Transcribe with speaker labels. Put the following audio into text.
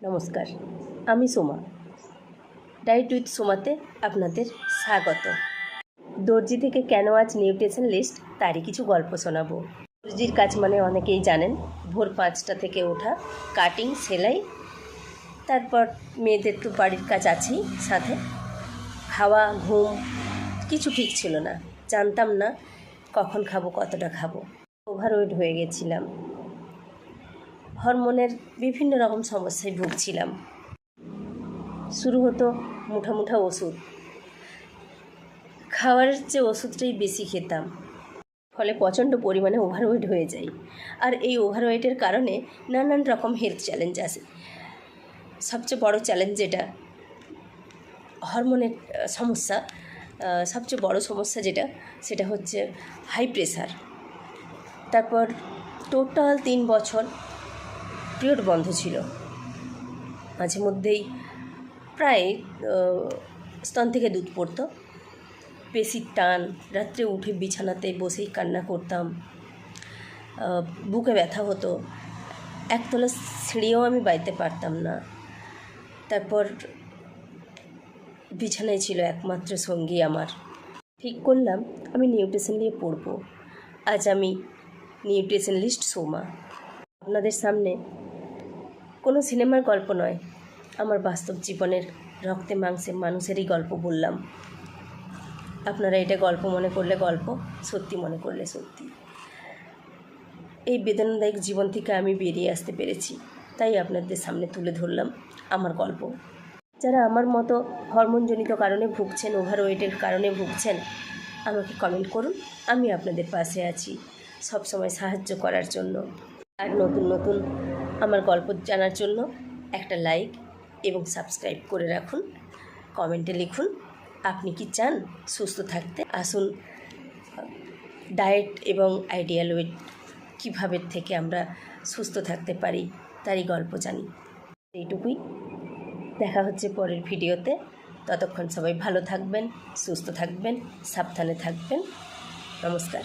Speaker 1: নমস্কার, আমি Soma. Diet with সোমাতে আপনাদের স্বাগত। দর্জি থেকে কেন আজ নিউট্রিশন লিস্ট তারই কিছু গল্প শোনাবো। দর্জির কাজ মানে অনেকেই জানেন, ভোর 5টা থেকে ওঠা, কাটিং, সেলাই, তারপর মেয়েদের তো বাড়ির কাজ আছেই, সাথে খাওয়া, ঘুম কিছু ঠিক ছিল না। জানতাম না কখন খাবো, কতটা খাবো। ওভারওয়েট হয়ে গেছিলাম, হরমোনের বিভিন্ন রকম সমস্যায় ভুগছিলাম। শুরু হতো মুঠা মুঠা ওষুধ, খাওয়ার চেয়ে ওষুধটাই বেশি খেতাম, ফলে প্রচণ্ড পরিমাণে ওভারওয়েট হয়ে যায়। আর এই ওভারওয়েটের কারণে নানান রকম হেলথ চ্যালেঞ্জ আসে। সবচেয়ে বড় চ্যালেঞ্জ যেটা হরমোনের সমস্যা, সবচেয়ে বড় সমস্যা যেটা, সেটা হচ্ছে হাই প্রেশার। তারপর টোটাল 3 বছর পিরিয়ড বন্ধ ছিল। মাঝে মধ্যেই প্রায় স্তন থেকে দুধ পড়তো, পেশির টান, রাত্রে উঠে বিছানাতে বসেই কান্না করতাম, বুকে ব্যথা হতো, একতলা সিঁড়িও আমি বাইতে পারতাম না। তারপর বিছানায় ছিল একমাত্র সঙ্গী আমার। ঠিক করলাম আমি নিউট্রিশন নিয়ে পড়ব। আজ আমি নিউট্রিশন লিস্ট সোমা আপনাদের সামনে কোনো সিনেমার গল্প নয়, আমার বাস্তব জীবনের রক্তে মাংসে মানুষেরই গল্প বললাম। আপনারা এটা গল্প মনে করলে গল্প, সত্যি মনে করলে সত্যি। এই বেদনাদায়ক জীবন থেকে আমি বেরিয়ে আসতে পেরেছি, তাই আপনাদের সামনে তুলে ধরলাম আমার গল্প। যারা আমার মতো হরমোনজনিত কারণে ভুগছেন, ওভারওয়েটের কারণে ভুগছেন, আমাকে কমেন্ট করুন, আমি আপনাদের পাশে আছি সব সময় সাহায্য করার জন্য। আর নতুন নতুন আমার গল্প জানার জন্য একটা লাইক এবং সাবস্ক্রাইব করে রাখুন। কমেন্টে লিখুন আপনি কি চান সুস্থ থাকতে। আসুন ডায়েট এবং আইডিয়াল ওয়েট কীভাবে থেকে আমরা সুস্থ থাকতে পারি তারই গল্প জানি। এইটুকুই, দেখা হচ্ছে পরের ভিডিওতে। ততক্ষণ সবাই ভালো থাকবেন, সুস্থ থাকবেন, সাবধানে থাকবেন। নমস্কার।